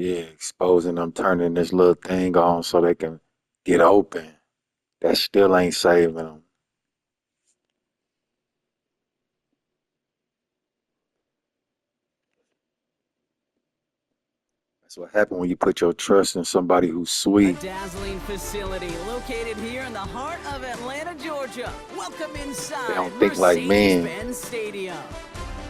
Yeah, exposing them, turning this little thing on so they can get open. That still ain't saving them. That's what happened when you put your trust in somebody who's A sweet. dazzling facility located here in the heart of Atlanta, Georgia. Welcome They inside don't think like men. Mercedes-Benz Stadium.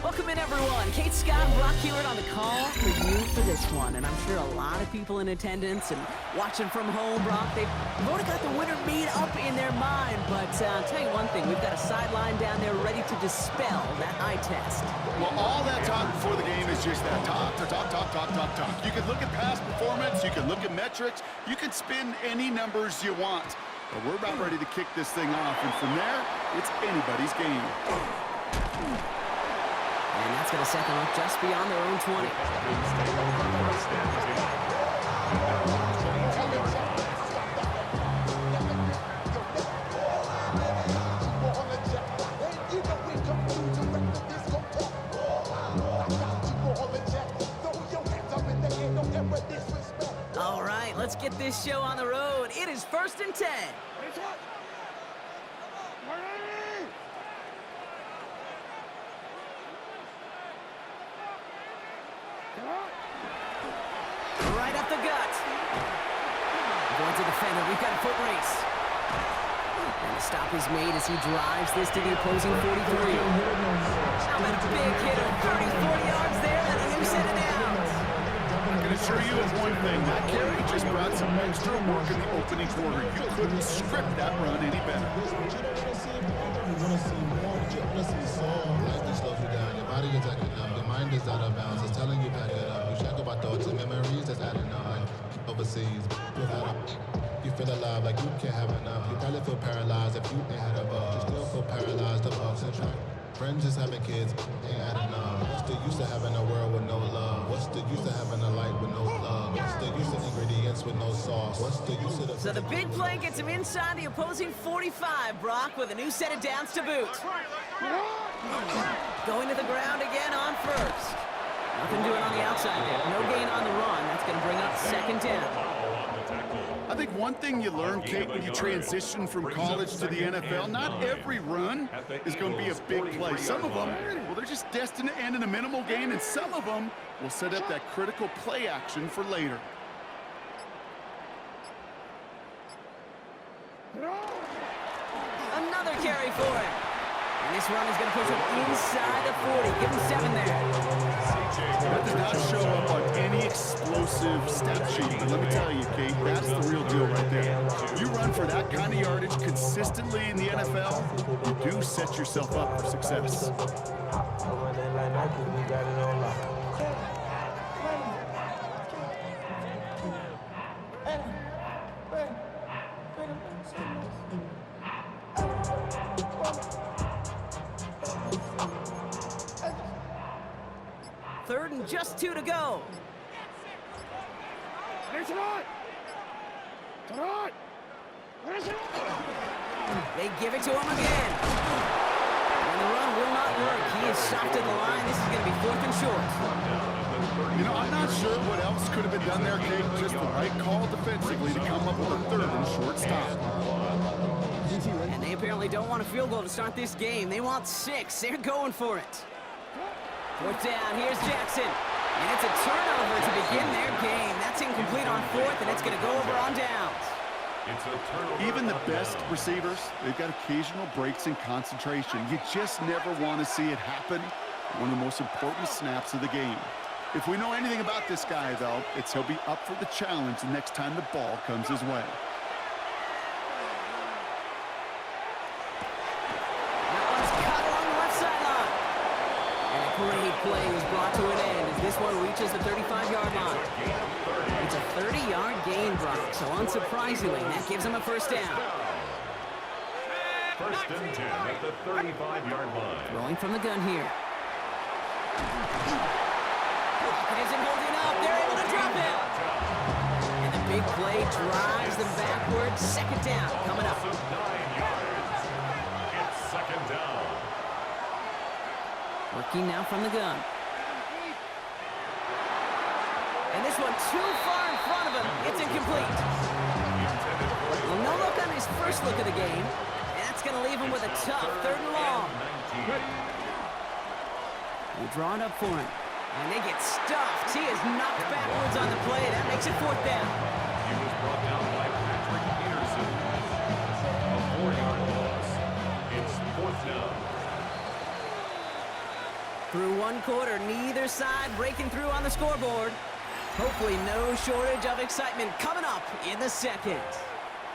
Welcome in, everyone. Kate, Scott, and Brock Hewitt on the call for you for this one. And I'm sure a lot of people in attendance and watching from home, Brock, they've already got the winner made up in their mind. But I'll tell you one thing, we've got a sideline down there ready to dispel that eye test. Well, all that talk before the game is just that talk. You can look at past performance, you can look at metrics, you can spin any numbers you want. But we're about ready to kick this thing off, and from there, it's anybody's game. And that's going to set them up just beyond their own 20. All right, let's get this show on the road. It is 1st and 10. Right up the gut. Going to defender. We've got a foot race. And the stop is made as he drives this to the opposing 43. How about a big hit of 30, 40 yards there, and a new set of downs. I can assure you of one thing, that carry just brought some extra work in the opening quarter. You couldn't script that run any better. Your body is acting up, your mind is out of bounds. It's telling you pack it up. You shack about thoughts and memories that's adding up. Like overseas, you feel alive like you can't have enough. You probably feel paralyzed if you ain't had a buzz. You still feel paralyzed, the bucks and try. Friends just having kids ain't adding up. What's the use of having a world with no love? What's the use of having a light with no love? What's the use of ingredients with no sauce? What's the use of the... So the big play gets him inside the opposing 45, Brock, with a new set of downs to boot. Going to the ground again on first. Nothing doing on the outside there. No gain on the run. That's going to bring up 2nd down. I think one thing you learn, Kate, when you transition from college to the NFL, not every run is going to be a big play. Some of them, well, they're just destined to end in a minimal gain, and some of them will set up that critical play action for later. Another carry for him. And this run is going to push him inside the 40. Give him 7 there. That did not show up on any explosive stat sheet, but let me tell you, Kate, that's the real deal right there. You run for that kind of yardage consistently in the NFL, you do set yourself up for success. Third and just 2 to go. They give it to him again. And the run will not work. He is stopped at the line. This is going to be 4th and short. You know, I'm not sure what else could have been done there, Kate. Just the right call defensively to come up with a 3rd and short stop. And they apparently don't want a field goal to start this game. They want 6. They're going for it. 4th down. Here's Jackson. And it's a turnover to begin their game. That's incomplete on 4th, and it's going to go over on downs. Even the best receivers, they've got occasional breaks in concentration. You just never want to see it happen. One of the most important snaps of the game. If we know anything about this guy, though, it's he'll be up for the challenge the next time the ball comes his way. That one's cut along the left sideline. And a great play was brought to an end as this one reaches the 35-yard line. It's a 30-yard gain, Brock, so unsurprisingly, that gives him a 1st down. 1st and 10 at the 35-yard line. Rolling from the gun here. It isn't holding up. They're able to drop him. And the big play drives them backwards. 2nd down coming up. 9 yards. It's 2nd down. Working now from the gun. And this one too far in front of him. It's incomplete. Well, no look on his first look of the game. And that's going to leave him with a tough 3rd and long. They draw it up for him. And they get stuffed. He is knocked backwards on the play. That makes it 4th down. He was brought down by Patrick Peterson. A 4-yard loss. It's 4th down. Through 1 quarter, neither side breaking through on the scoreboard. Hopefully no shortage of excitement coming up in the 2nd.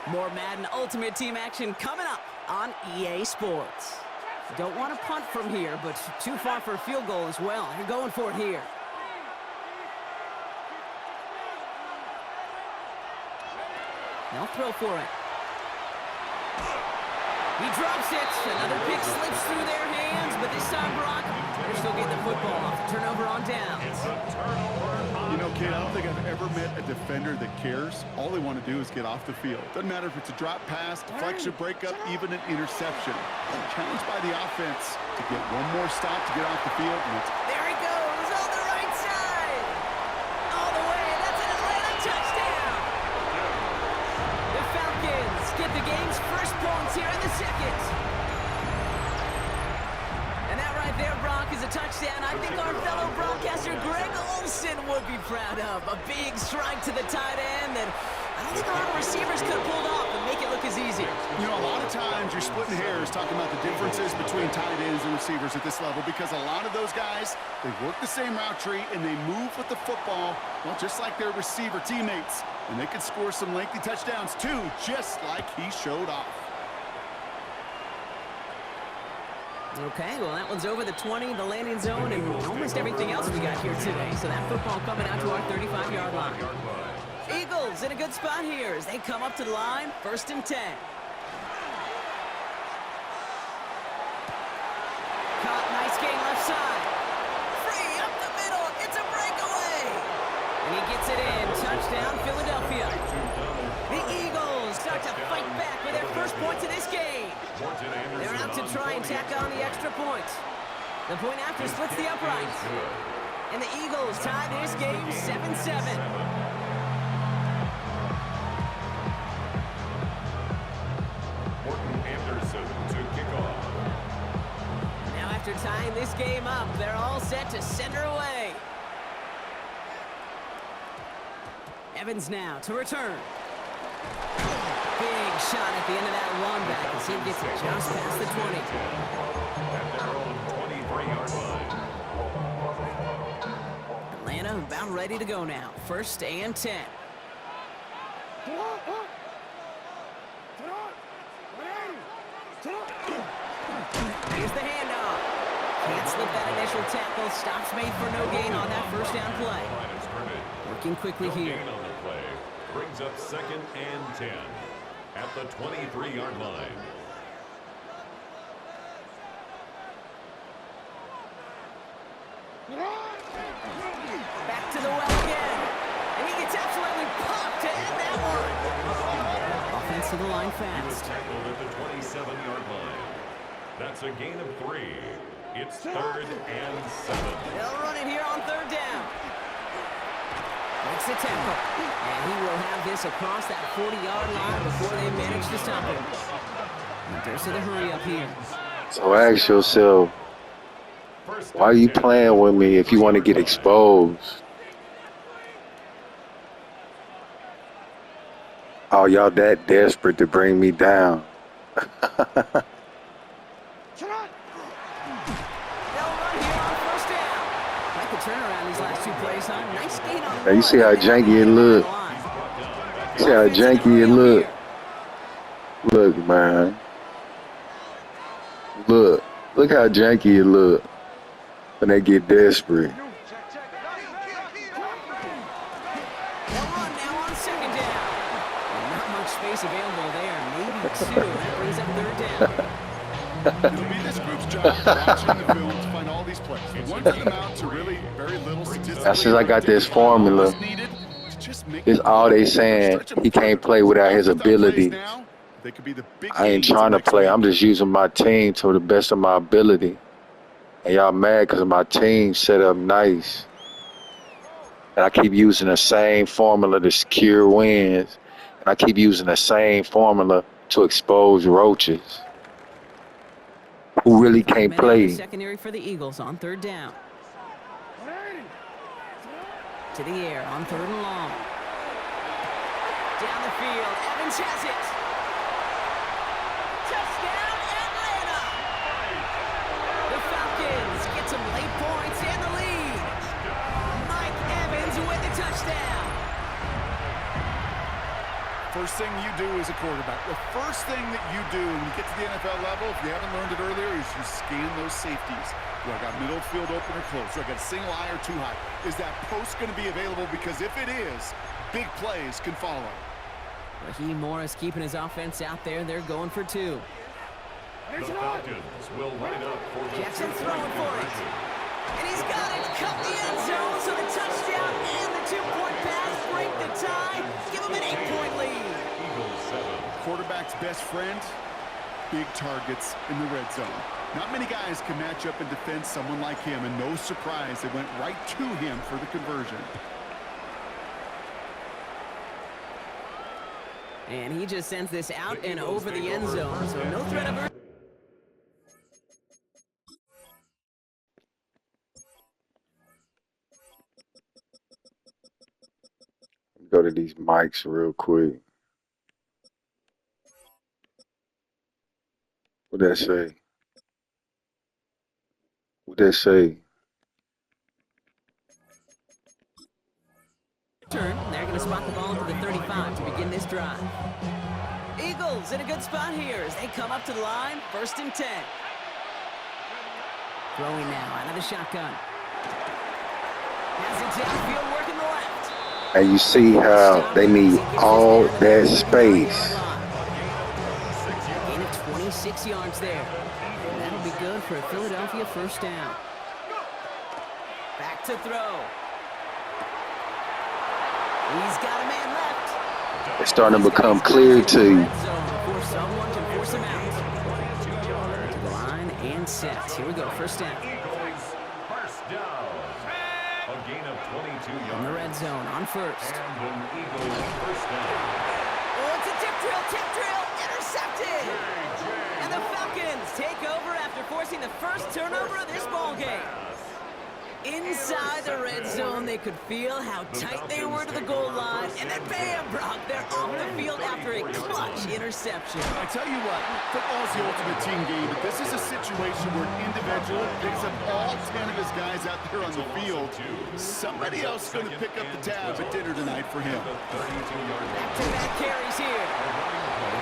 More Madden Ultimate Team action coming up on EA Sports. Don't want to punt from here, but too far for a field goal as well. You're going for it here. They'll throw for it. He drops it. Another pick slips through their hands, but this time, Brock, they're still getting the football off the turnover on downs. You know, Kate, I don't think I've ever met a defender that cares. All they want to do is get off the field. Doesn't matter if it's a drop pass, deflection, breakup, even an interception. Challenged by the offense to get one more stop to get off the field. And there he goes on the right side. All the way, and that's an Atlanta touchdown. The Falcons get the game's first points here in the 2nd. And that right there, Brock, is a touchdown I think our fellow broadcaster Greg Olsen would be proud of. A big strike to the tight end that I don't think a lot of receivers could have pulled off and make it look as easy. you know, a lot of times you're splitting hairs talking about the differences between tight ends and receivers at this level because a lot of those guys, they work the same route tree and they move with the football, well, just like their receiver teammates. And they can score some lengthy touchdowns too, just like he showed off. Okay, well, that one's over the 20, the landing zone, and almost everything else we got here today. So that football coming out to our 35-yard line. Eagles in a good spot here as they come up to the line, 1st and 10. Caught, nice gain left side. Free up the middle, it's a breakaway. And he gets it in, touchdown Philadelphia. The Eagles start to fight back with their first points of this game. They're out to try and tack on the extra point. The point after splits the uprights. And the Eagles tie this game 7-7. Now after tying this game up, they're all set to send her away. Evans now to return. Big shot at the end of that run back as he gets it just past the 20. At their own 23-yard line. Atlanta about ready to go now. 1st and 10. Here's the handoff. Can't slip that initial tackle. Stops made for no gain on that 1st down play. Working quickly here. On the play brings up 2nd and 10 at the 23-yard line. Back to the well again. And he gets absolutely popped to end that one. Offense to the line fast. Tackled at the 27-yard line. That's a gain of 3. It's 3rd and 7. They'll run it here on 3rd down. Makes the tackle. And he will have this across that 40-yard line before they manage to stop him. And there's the hurry up here. So ask yourself, why are you playing with me if you want to get exposed? Oh, y'all that desperate to bring me down. They'll run here on 1st down. Like the turnaround these last 2 plays, huh? Nice gain on the Now you see how janky it look. See how janky it look. Look, man. Look how janky it look when they get desperate. They'll run now on 2nd down. And not much space available there. Maybe 2. That brings up 3rd down. It'll be this group's job watching the film to find all these plays. The ones that amount to really very little statistically. That's since I got this formula. It's all they saying. He can't play without his ability. I ain't trying to play. I'm just using my team to the best of my ability. And y'all mad because my team set up nice. And I keep using the same formula to secure wins. And I keep using the same formula to expose roaches who really can't play. Secondary for the Eagles on third down. To the air on third and long. Down the field, Evans has it. Touchdown, Atlanta! The Falcons get some late points and the lead. Mike Evans with the touchdown. First thing you do as a quarterback, the first thing that you do when you get to the NFL level, if you haven't learned it earlier, is you scan those safeties. Do I got middle field open or close? Do I got a single eye or too high? Is that post going to be available? Because if it is, big plays can follow. Raheem Morris keeping his offense out there. They're going for two. The Falcons will line up for the Jackson throwing two-point for it. conversion. And he's got it. Cut the end zone. So the touchdown and the two-point pass break the tie. Give him an 8-point lead. Eagles 7. Quarterback's best friend, big targets in the red zone. Not many guys can match up and defend someone like him, and no surprise, they went right to him for the conversion. And he just sends this out and over the end zone. So no threat of... Go to these mics real quick. What that say? What that say? Turn. They're going to spot the ball to the 35 to begin this drive. Eagles in a good spot here as they come up to the line. 1st and 10. Throwing now out of the shotgun. Has it downfield working the left. And you see how they need all that space. Gain of 26 yards there. And that'll be good for a Philadelphia 1st down. Back to throw. He's got a man left. It's starting to become clear to you. Before someone can force him out. To the line and set. Here we go. 1st down. Eagles 1st down. A gain of 22 yards. In the red zone on 1st. And an Eagles 1st down. Oh, it's a tip drill, intercepted. And the Falcons take over after forcing the first turnover of this ball game. Inside the red zone, they could feel how tight they were to the goal line. And then bam, Brock, they're off the field after a clutch interception. I tell you what, football's the ultimate team game, but this is a situation where an individual picks up all 10 of his guys out there on the field. Somebody else is going to pick up the tab at dinner tonight for him. Back-to-back carries here.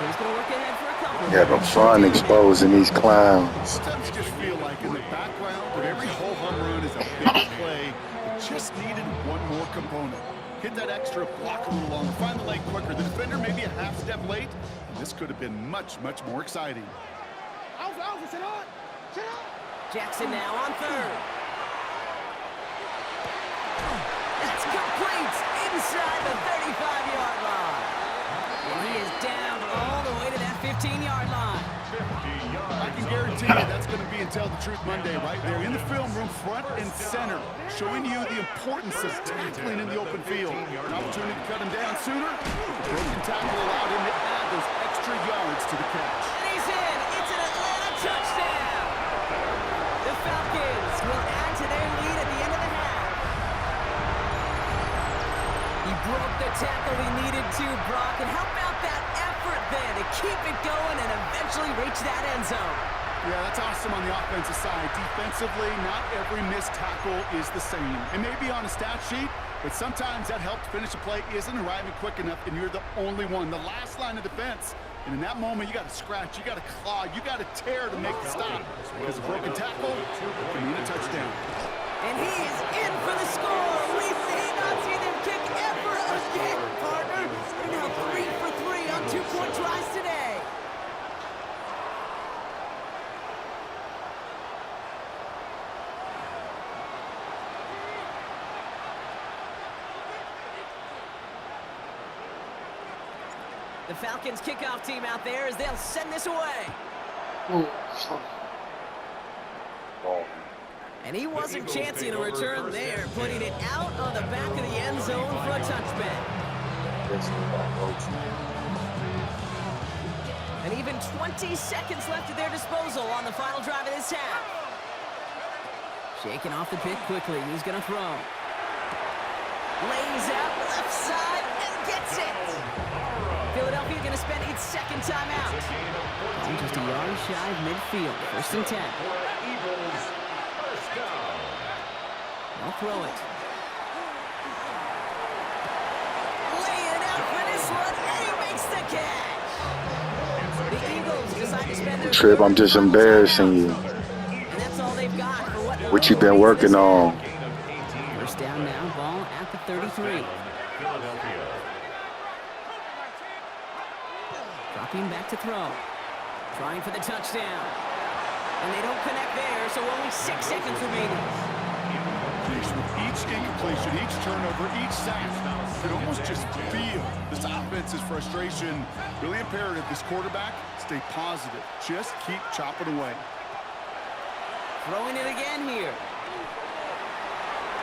He's going to work ahead for a couple. Yeah, but fun exposing these clowns. Sometimes you just feel like in the background of every whole home run is a big play that just needed one more component. Hit that extra block a little longer, find the lane quicker. The defender maybe a half step late. And this could have been much, much more exciting. Jackson now on 3rd. That's complete inside the 35-yard line. And he is down all the way to that 15-yard line. I can guarantee you that's going to be in Tell the Truth Monday right there in the film room, front and center, showing you the importance of tackling in the open field. An opportunity to cut him down sooner. The broken tackle allowed him to add those extra yards to the catch. And he's in. It's an Atlanta touchdown. The Falcons will add to their lead at the end of the half. He broke the tackle he needed to, Brock. And how about that effort then to keep it going and eventually reach that end zone? Yeah, that's awesome on the offensive side. Defensively, not every missed tackle is the same. It may be on a stat sheet, but sometimes that help to finish a play isn't arriving quick enough, and you're the only one, the last line of defense. And in that moment, you got to scratch, you got to claw, you got to tear to make the stop. Because a broken tackle can mean a touchdown. And he is in for the score. We may not see them kick ever again, partner. They're now 3 for 3 on 2-point tries today. The Falcons kickoff team out there as they'll send this away. And he wasn't chancing a return there, putting it out on the back of the end zone for a touchback. And even 20 seconds left at their disposal on the final drive of this half. Shaking off the pick quickly. He's going to throw. Lays out left side and gets it. Philadelphia going to spend its second timeout. I'm just a yard shy of midfield. 1st and 10. They'll throw it. Lay it out for this one, and he makes the catch. The Eagles decide to spend their Trip, I'm just embarrassing you. and that's all they've got for What you been working on? 1st down now, ball at the 33. Dropping back to throw. Trying for the touchdown. And they don't connect there, so only 6 seconds remaining. With each incompletion, each turnover, each sack, you can almost just feel this offense's frustration. Really imperative, this quarterback, stay positive. Just keep chopping away. Throwing it again here.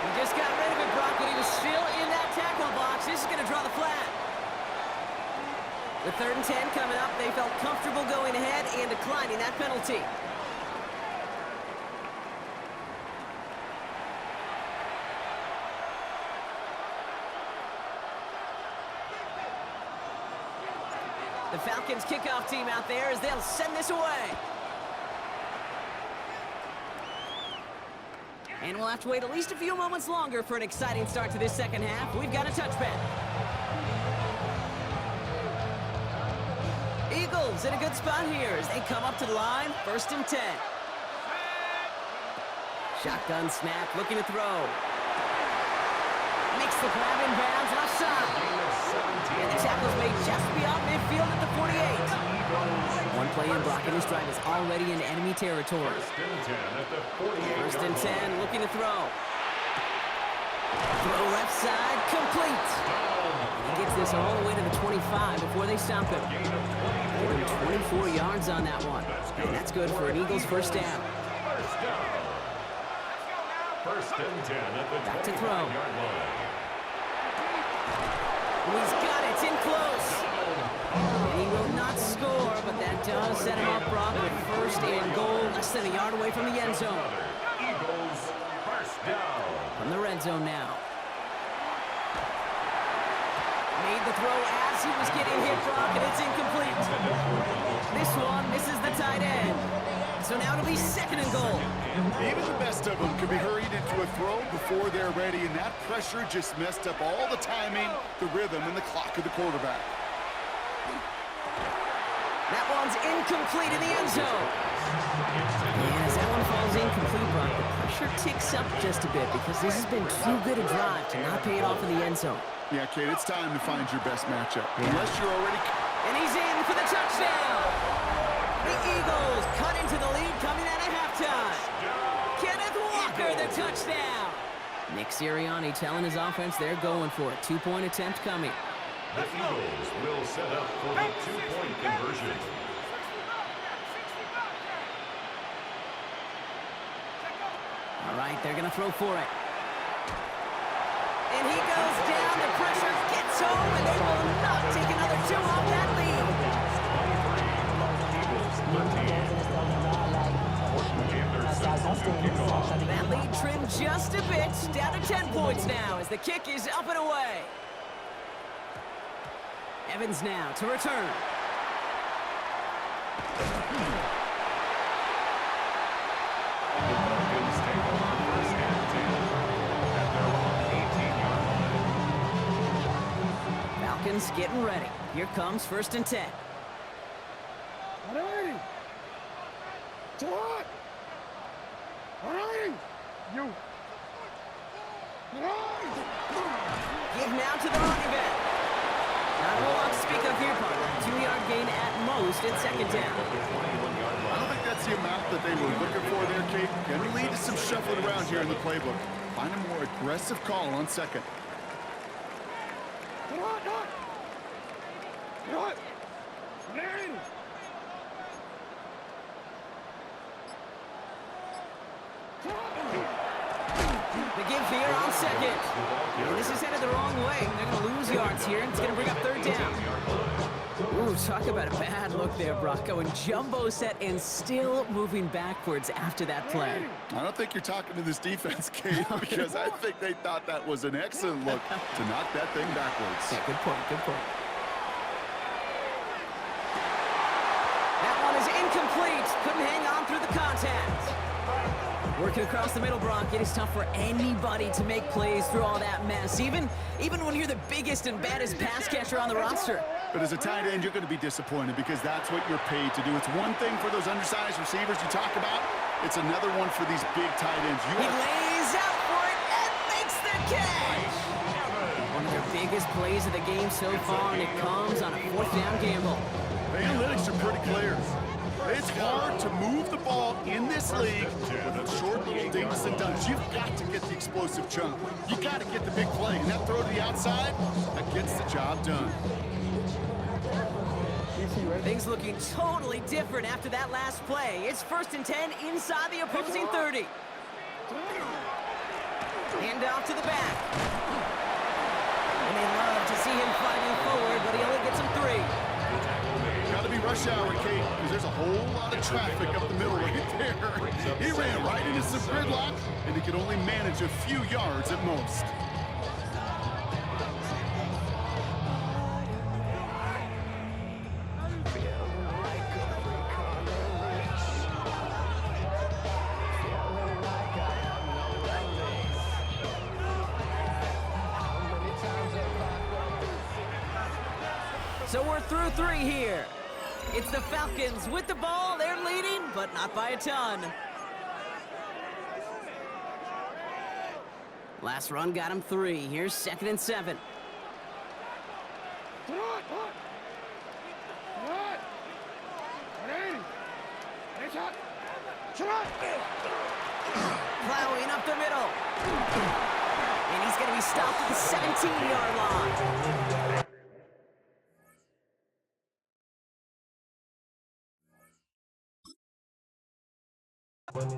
He just got rid of it, Brock, but he was still in that tackle box. This is going to draw the flag. With 3rd and 10 coming up, they felt comfortable going ahead and declining that penalty. The Falcons kickoff team out there as they'll send this away. And we'll have to wait at least a few moments longer for an exciting start to this second half. We've got a touchback. Eagles in a good spot here as they come up to the line. 1st and 10. Shotgun snap, looking to throw. Makes the grab in bounds, left side. And the tackle's made just beyond midfield at the 48. One play in blocking this drive is already in enemy territory. 1st and 10, looking to throw. Throw left side, complete. He gets this all the way to the 25 before they stop him. Give him 24 yards on that one. And that's good for an Eagles 1st down. Back to throw. He's got it, it's in close. And he will not score, but that does set him up, Brock, with 1st and goal, less than a yard away from the end zone. Eagles, 1st down. From the red zone now. Made the throw as he was getting hit, Brock, and it's incomplete. This one misses the tight end. So now it'll be 2nd and goal. Even the best of them can be hurried into a throw before they're ready, and that pressure just messed up all the timing, the rhythm, and the clock of the quarterback. That one's incomplete in the end zone. And as that one falls incomplete, Brock, the pressure ticks up just a bit because this has been too good a drive to not pay it off in the end zone. Yeah, Kate, it's time to find your best matchup. Unless you're already... And he's in for the touchdown. The Eagles cut into the lead coming out of halftime. Kenneth Walker, the touchdown. Nick Sirianni telling his offense they're going for it. 2-point attempt coming. The Eagles will set up for the 2-point conversion. All right, they're going to throw for it. And he goes down. The pressure gets home, and they will not take another 2 off that lead. That lead trimmed just a bit, down to 10 points now as the kick is up and away. Evans now to return. Falcons getting ready. Here comes 1st and 10. Give now to the running back. Not a whole lot to speak of here, partner. 2-yard gain at most at 2nd down. I don't think that's the amount that they were looking for there, Kate. Can lead to some shuffling around here in the playbook. Find a more aggressive call on 2nd. give here on second. And this is headed the wrong way. They're going to lose yards here, and it's going to bring up third down. Ooh, talk about a bad look there, Brock. Going jumbo set and still moving backwards after that play. I don't think you're talking to this defense, Kate, because I think they thought that was an excellent look to knock that thing backwards. Yeah, good point, good point. That one is incomplete. Couldn't hang on through the contact. Working across the middle, Brock. It is tough for anybody to make plays through all that mess, even when you're the biggest and baddest pass catcher on the roster. But as a tight end, you're going to be disappointed because that's what you're paid to do. It's one thing for those undersized receivers you talk about. It's another one for these big tight ends. He lays out for it and makes the catch. One of their biggest plays of the game so far, and it comes on a fourth down gamble. The analytics are pretty clear. It's hard to move the ball in this league with short little dinks and dunks. You've got to get the explosive chunk. You've got to get the big play. And that throw to the outside, that gets the job done. Things looking totally different after that last play. It's 1st and 10 inside the opposing 30. Hand off to the back. And they love to see him fighting forward, but he only gets him 3. Got to be rush hour, Kate, because there's a whole lot of traffic up the middle right there. He ran right into some gridlock, and he could only manage a few yards at most. So we're through 3 here. It's the Falcons with the ball. They're leading, but not by a ton. Last run got him 3. Here's 2nd and 7. Plowing up the middle. And he's going to be stopped at the 17-yard line.